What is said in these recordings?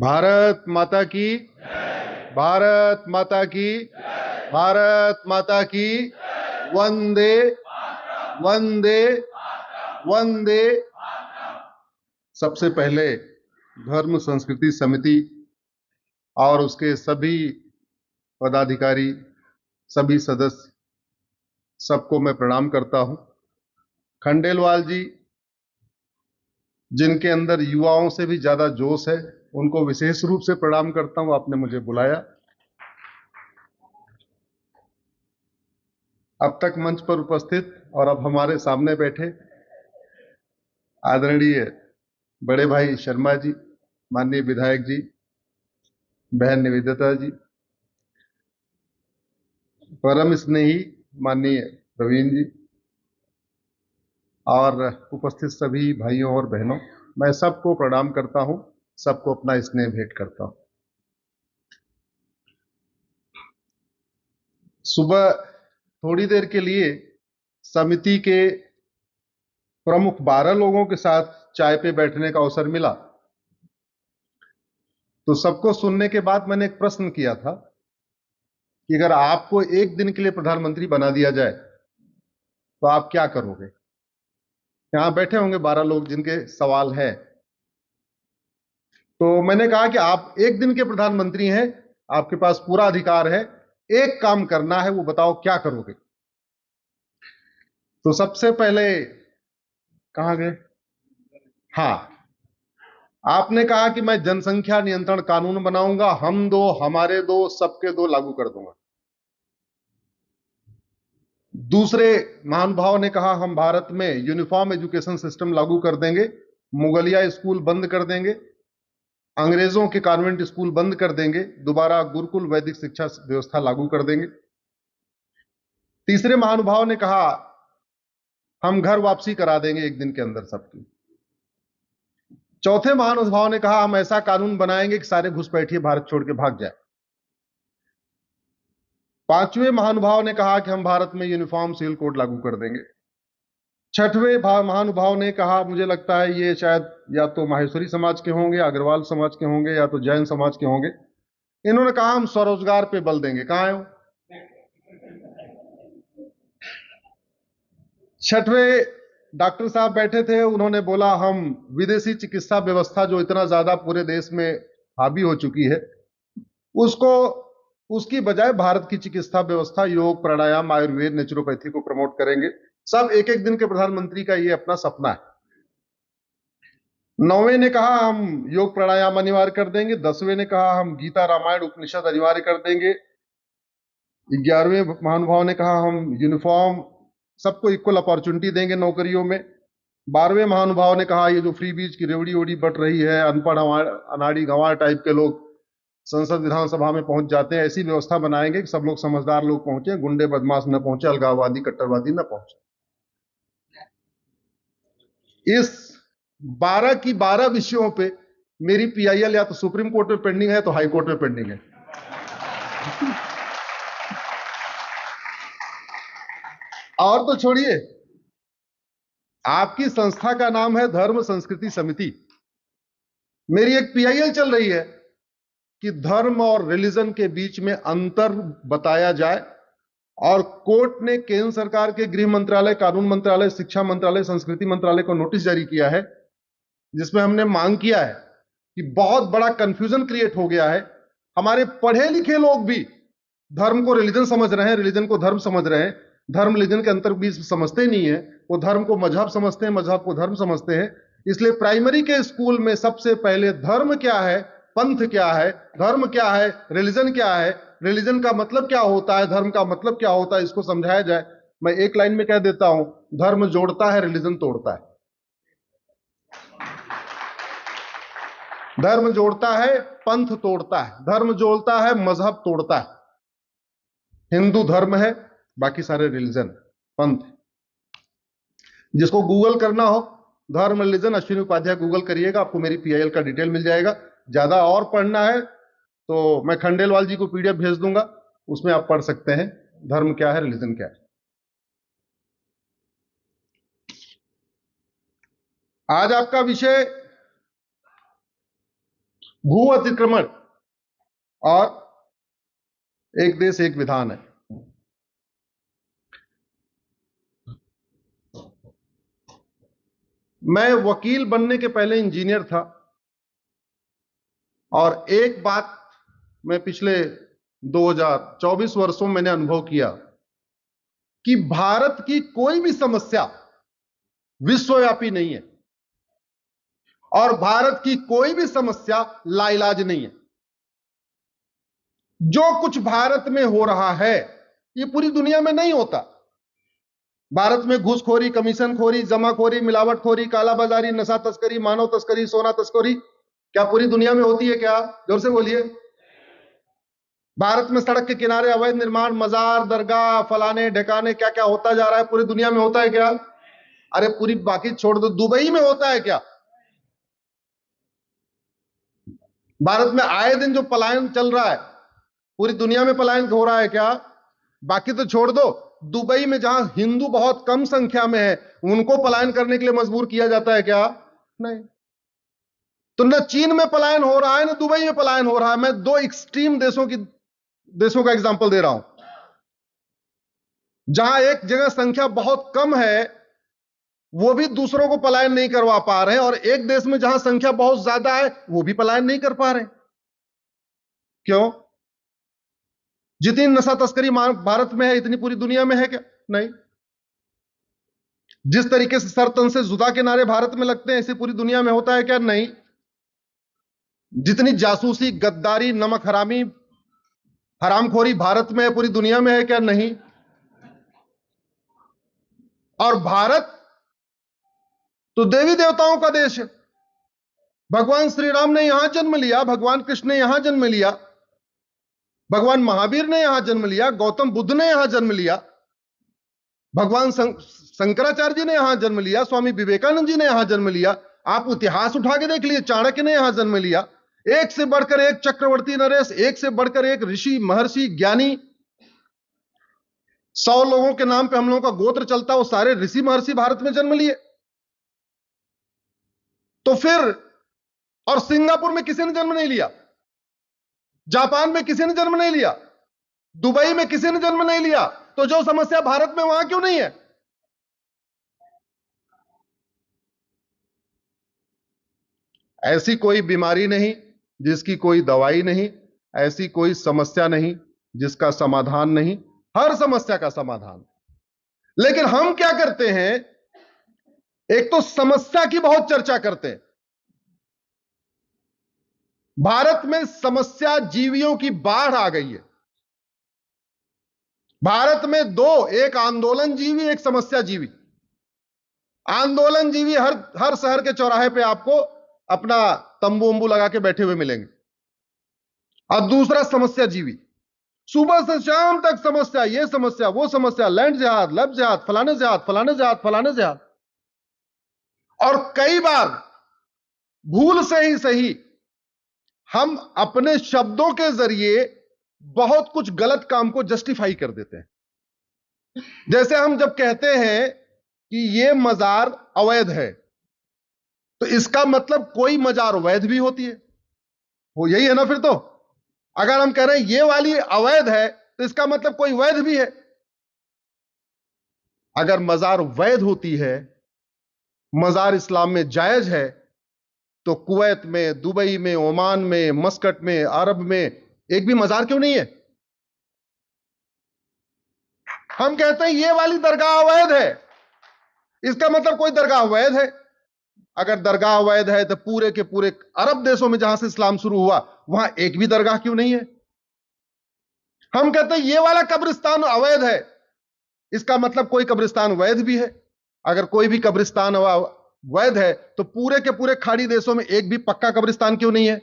भारत माता की, भारत माता की, भारत माता की। वंदे वंदे वंदे। सबसे पहले धर्म संस्कृति समिति और उसके सभी पदाधिकारी, सभी सदस्य, सबको मैं प्रणाम करता हूं। खंडेलवाल जी, जिनके अंदर युवाओं से भी ज्यादा जोश है, उनको विशेष रूप से प्रणाम करता हूं। आपने मुझे बुलाया। अब तक मंच पर उपस्थित और अब हमारे सामने बैठे आदरणीय बड़े भाई शर्मा जी, माननीय विधायक जी, बहन निवेदिता जी, परम स्नेही माननीय प्रवीण जी और उपस्थित सभी भाइयों और बहनों, मैं सबको प्रणाम करता हूं, सबको अपना स्नेह भेंट करता हूं। सुबह थोड़ी देर के लिए समिति के प्रमुख 12 लोगों के साथ चाय पे बैठने का अवसर मिला, तो सबको सुनने के बाद मैंने एक प्रश्न किया था कि अगर आपको एक दिन के लिए प्रधानमंत्री बना दिया जाए तो आप क्या करोगे। यहां बैठे होंगे 12 लोग जिनके सवाल है, तो मैंने कहा कि आप एक दिन के प्रधानमंत्री हैं, आपके पास पूरा अधिकार है, एक काम करना है, वो बताओ क्या करोगे। तो सबसे पहले कहां गए, हाँ, आपने कहा कि मैं जनसंख्या नियंत्रण कानून बनाऊंगा, हम दो हमारे दो सबके दो लागू कर दूंगा। दूसरे महानुभाव ने कहा हम भारत में यूनिफॉर्म एजुकेशन सिस्टम लागू कर देंगे, मुगलिया स्कूल बंद कर देंगे, अंग्रेजों के कॉन्वेंट स्कूल बंद कर देंगे, दोबारा गुरुकुल वैदिक शिक्षा व्यवस्था लागू कर देंगे। तीसरे महानुभाव ने कहा हम घर वापसी करा देंगे एक दिन के अंदर सबकी। चौथे महानुभाव ने कहा हम ऐसा कानून बनाएंगे कि सारे घुसपैठिए भारत छोड़ के भाग जाए। पांचवें महानुभाव ने कहा कि हम भारत में यूनिफॉर्म सिविल कोड लागू कर देंगे। छठवें महानुभाव ने कहा, मुझे लगता है ये शायद या तो माहेश्वरी समाज के होंगे, अग्रवाल समाज के होंगे, या तो जैन समाज के होंगे, इन्होंने कहा हम स्वरोजगार पे बल देंगे। कहां है वो? छठवें डॉक्टर साहब बैठे थे, उन्होंने बोला हम विदेशी चिकित्सा व्यवस्था जो इतना ज्यादा पूरे देश में हावी हो चुकी है, उसको उसकी बजाय भारत की चिकित्सा व्यवस्था योग, प्राणायाम, आयुर्वेद, नेचुरोपैथी को प्रमोट करेंगे। सब एक एक दिन के प्रधानमंत्री का ये अपना सपना है। नौवें ने कहा हम योग प्राणायाम अनिवार्य कर देंगे। 10वें ने कहा हम गीता रामायण उपनिषद अनिवार्य कर देंगे। 11वें महानुभाव ने कहा हम यूनिफॉर्म सबको इक्वल अपॉर्चुनिटी देंगे नौकरियों में। 12वें महानुभाव ने कहा ये जो फ्री बीज की रेवड़ी ओड़ी बट रही है, अनपढ़ अनाड़ी गंवार टाइप के लोग संसद विधानसभा में पहुंच जाते हैं, ऐसी व्यवस्था बनाएंगे कि सब लोग समझदार लोग पहुंचे, गुंडे बदमाश न पहुंचे, अलगाववादी कट्टरवादी न पहुंचे। इस 12 की 12 विषयों पे मेरी पीआईएल या तो सुप्रीम कोर्ट में पेंडिंग है तो हाई कोर्ट में पेंडिंग है। और तो छोड़िए, आपकी संस्था का नाम है धर्म संस्कृति समिति। मेरी एक पीआईएल चल रही है कि धर्म और रिलीजन के बीच में अंतर बताया जाए, और कोर्ट ने केंद्र सरकार के गृह मंत्रालय, कानून मंत्रालय, शिक्षा मंत्रालय, संस्कृति मंत्रालय को नोटिस जारी किया है, जिसमें हमने मांग किया है कि बहुत बड़ा कंफ्यूजन क्रिएट हो गया है। हमारे पढ़े लिखे लोग भी धर्म को रिलीजन समझ रहे हैं, रिलीजन को धर्म समझ रहे हैं, धर्म रिलीजन के अंतर बीच समझते नहीं है, वो धर्म को मजहब समझते हैं, मजहब को धर्म समझते हैं। इसलिए प्राइमरी के स्कूल में सबसे पहले धर्म क्या है, पंथ क्या है, धर्म क्या है, रिलीजन क्या है, रिलीजन का मतलब क्या होता है, धर्म का मतलब क्या होता है, इसको समझाया जाए। मैं एक लाइन में कह देता हूं, धर्म जोड़ता है, रिलीजन तोड़ता है। धर्म जोड़ता है, पंथ तोड़ता है। धर्म जोड़ता है, मजहब तोड़ता है। हिंदू धर्म है, बाकी सारे रिलीजन पंथ। जिसको गूगल करना हो, धर्म रिलीजन अश्विनी उपाध्याय गूगल करिएगा, आपको मेरी पीआईएल का डिटेल मिल जाएगा। ज्यादा और पढ़ना है तो मैं खंडेलवाल जी को पीडीएफ भेज दूंगा, उसमें आप पढ़ सकते हैं धर्म क्या है, रिलीजन क्या है। आज आपका विषय भू अतिक्रमण और एक देश एक विधान है। मैं वकील बनने के पहले इंजीनियर था, और एक बात मैं पिछले 2024 वर्षों में मैंने अनुभव किया कि भारत की कोई भी समस्या विश्वव्यापी नहीं है और भारत की कोई भी समस्या लाइलाज नहीं है। जो कुछ भारत में हो रहा है ये पूरी दुनिया में नहीं होता। भारत में घूसखोरी, कमीशनखोरी, जमाखोरी, मिलावटखोरी, कालाबाजारी, नशा तस्करी, मानव तस्करी, सोना तस्करी क्या पूरी दुनिया में होती है क्या? जोर से बोलिए। भारत में सड़क के किनारे अवैध निर्माण, मजार, दरगाह, फलाने ढिकाने क्या क्या होता जा रहा है, पूरी दुनिया में होता है क्या? अरे पूरी बाकी छोड़ दो, दुबई में होता है क्या? भारत में आए दिन जो पलायन चल रहा है पूरी दुनिया में पलायन हो रहा है क्या? बाकी तो छोड़ दो, दुबई में जहां हिंदू बहुत कम संख्या में है उनको पलायन करने के लिए मजबूर किया जाता है क्या? नहीं। तो न चीन में पलायन हो रहा है न दुबई में पलायन हो रहा है। मैं दो एक्सट्रीम देशों का एग्जांपल दे रहा हूं जहां एक जगह संख्या बहुत कम है वो भी दूसरों को पलायन नहीं करवा पा रहे हैं, और एक देश में जहां संख्या बहुत ज्यादा है वो भी पलायन नहीं कर पा रहे। क्यों? जितनी नशा तस्करी भारत में है इतनी पूरी दुनिया में है क्या? नहीं। जिस तरीके से सरतन से जुदा के नारे भारत में लगते हैं इसे पूरी दुनिया में होता है क्या? नहीं। जितनी जासूसी, गद्दारी, नमक हरामी, हरामखोरी भारत में है पूरी दुनिया में है क्या? नहीं। और भारत तो देवी देवताओं का देश है। भगवान श्री राम ने यहां जन्म लिया, भगवान कृष्ण ने यहां जन्म लिया, भगवान महावीर ने यहां जन्म लिया, गौतम बुद्ध ने यहां जन्म लिया, भगवान शंकराचार्य जी ने यहां जन्म लिया, स्वामी विवेकानंद जी ने यहां जन्म लिया। आप इतिहास उठा के देख लिए, चाणक्य ने यहां जन्म लिया। एक से बढ़कर एक चक्रवर्ती नरेश, एक से बढ़कर एक ऋषि, महर्षि, ज्ञानी। 100 लोगों के नाम पे हम लोगों का गोत्र चलता, वो सारे ऋषि महर्षि भारत में जन्म लिए। तो फिर और सिंगापुर में किसी ने जन्म नहीं लिया, जापान में किसी ने जन्म नहीं लिया, दुबई में किसी ने जन्म नहीं लिया। तो जो समस्या भारत में वहां क्यों नहीं है? ऐसी कोई बीमारी नहीं जिसकी कोई दवाई नहीं, ऐसी कोई समस्या नहीं जिसका समाधान नहीं। हर समस्या का समाधान। लेकिन हम क्या करते हैं, एक तो समस्या की बहुत चर्चा करते हैं। भारत में समस्या जीवियों की बाढ़ आ गई है। भारत में दो, एक आंदोलन जीवी, एक समस्या जीवी। आंदोलन जीवी हर शहर के चौराहे पे आपको अपना तंबू वंबू लगा के बैठे हुए मिलेंगे, और दूसरा समस्या जीवी, सुबह से शाम तक समस्या, ये समस्या वो समस्या, लैंड जिहाद, लब जिहाद, फलाने जिहाद, फलाने जिहाद, फलाने जिहाद। और कई बार भूल से ही सही हम अपने शब्दों के जरिए बहुत कुछ गलत काम को जस्टिफाई कर देते हैं। जैसे हम जब कहते हैं कि ये मजार अवैध है तो इसका मतलब कोई मजार वैध भी होती है, वो यही है ना? फिर तो अगर हम कह रहे हैं ये वाली अवैध है तो इसका मतलब कोई वैध भी है। अगर मजार वैध होती है, मजार इस्लाम में जायज है, तो कुवैत में, दुबई में, ओमान में, मस्कट में, अरब में एक भी मजार क्यों नहीं है? हम कहते हैं ये वाली दरगाह अवैध है, इसका मतलब कोई दरगाह वैध है। अगर दरगाह वैध है तो पूरे के पूरे अरब देशों में जहां से इस्लाम शुरू हुआ वहां एक भी दरगाह क्यों नहीं है? हम कहते हैं ये वाला कब्रिस्तान अवैध है, इसका मतलब कोई कब्रिस्तान वैध भी है। अगर कोई भी कब्रिस्तान वैध है तो पूरे के पूरे खाड़ी देशों में एक भी पक्का कब्रिस्तान क्यों नहीं है?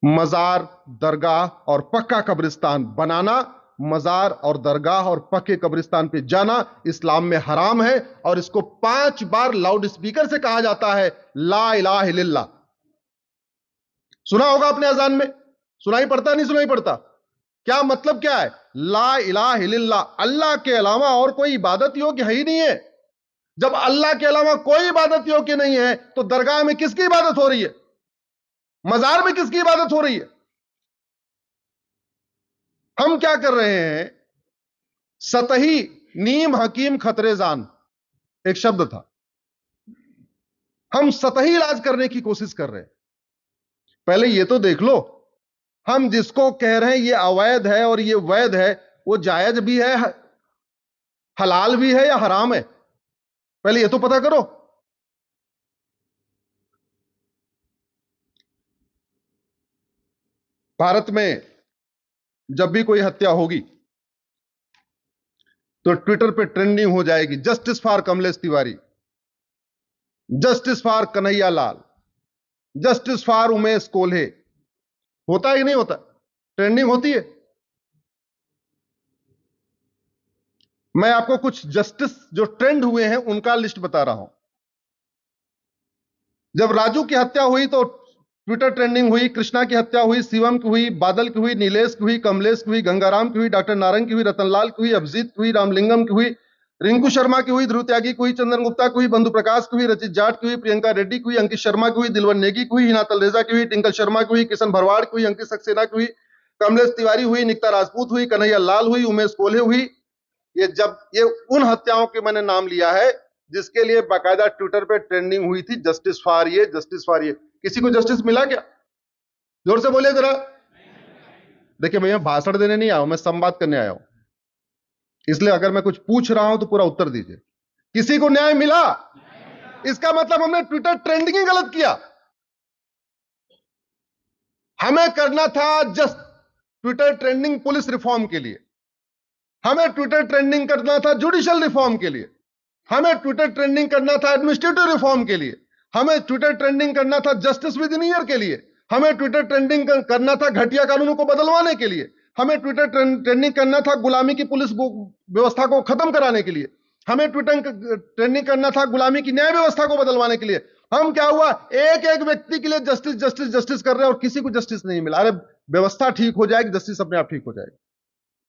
मजार, दरगाह और पक्का कब्रिस्तान बनाना, मजार और दरगाह और पक्के कब्रिस्तान पे जाना इस्लाम में हराम है, और इसको 5 बार लाउड स्पीकर से कहा जाता है, ला इलाहा इल्लल्लाह। सुना होगा आपने अजान में, सुनाई पड़ता नहीं सुनाई पड़ता? क्या मतलब क्या है? ला इलाहा इल्लल्लाह, अल्लाह के अलावा और कोई इबादत योग्य है ही नहीं है। जब अल्लाह के अलावा कोई इबादत योग्य नहीं है तो दरगाह में किसकी इबादत हो रही है? मजार में किसकी इबादत हो रही है? हम क्या कर रहे हैं? सतही नीम हकीम खतरे जान एक शब्द था। हम सतही इलाज करने की कोशिश कर रहे हैं। पहले ये तो देख लो, हम जिसको कह रहे हैं ये अवैध है और ये वैध है, वो जायज भी है, हलाल भी है या हराम है? पहले ये तो पता करो। भारत में जब भी कोई हत्या होगी तो ट्विटर पे ट्रेंडिंग हो जाएगी, justice for Kamlesh Tiwari, justice for Kanhaiya Lal, justice for Umesh Kolhe. होता है कि नहीं होता? ट्रेंडिंग होती है। मैं आपको कुछ जस्टिस जो ट्रेंड हुए हैं उनका लिस्ट बता रहा हूं। जब राजू की हत्या हुई तो ट्विटर ट्रेंडिंग हुई, कृष्णा की हत्या हुई, शिवम की हुई, बादल की हुई, नीलेश की हुई, कमलेश की हुई, गंगाराम की हुई, डॉक्टर नारंग की हुई, रतनलाल की हुई, अभिजीत की हुई, रामलिंगम की हुई, रिंकू शर्मा की हुई, ध्रुव त्यागी की हुई, चंदन गुप्ता की हुई, बंधु प्रकाश की हुई, रचित जाट की हुई, प्रियंका रेड्डी की हुई, अंकित शर्मा की हुई, दिलवर नेगी की हुई, हिना तलरेजा की हुई, टिंकल शर्मा की हुई, किशन भरवाड़ की हुई, अंकित सक्सेना की हुई, कमलेश तिवारी हुई, निकिता राजपूत हुई, कन्हैया लाल हुई, उमेश कोल्हे हुई। ये उन हत्याओं के मैंने नाम लिया है जिसके लिए बाकायदा ट्विटर पे ट्रेंडिंग हुई थी, जस्टिस फॉर ये, जस्टिस फॉर ये। किसी को जस्टिस मिला क्या? जोर से बोलिए जरा। देखिए भैया, भाषण देने नहीं आया हूं मैं, संवाद करने आया हूं। इसलिए अगर मैं कुछ पूछ रहा हूं तो पूरा उत्तर दीजिए। किसी को न्याय मिला? इसका मतलब हमने ट्विटर ट्रेंडिंग ही गलत किया। हमें करना था just Twitter trending police reform के लिए, हमें ट्विटर ट्रेंडिंग करना था जुडिशियल रिफॉर्म के लिए, हमें ट्विटर ट्रेंडिंग करना था एडमिनिस्ट्रेटिव रिफॉर्म के लिए, हमें ट्विटर ट्रेंडिंग करना था जस्टिस विद इन ईयर के लिए, हमें ट्विटर ट्रेंडिंग करना था घटिया कानूनों को बदलवाने के लिए, हमें ट्विटर ट्रेंडिंग करना था गुलामी की पुलिस व्यवस्था को खत्म कराने के लिए, हमें ट्विटर ट्रेंडिंग करना था गुलामी की न्याय व्यवस्था को बदलवाने के लिए। हम क्या हुआ, एक एक व्यक्ति के लिए जस्टिस जस्टिस जस्टिस कर रहे हैं और किसी को जस्टिस नहीं मिला। अरे व्यवस्था ठीक हो जाएगी, जस्टिस अपने आप ठीक हो जाएगी।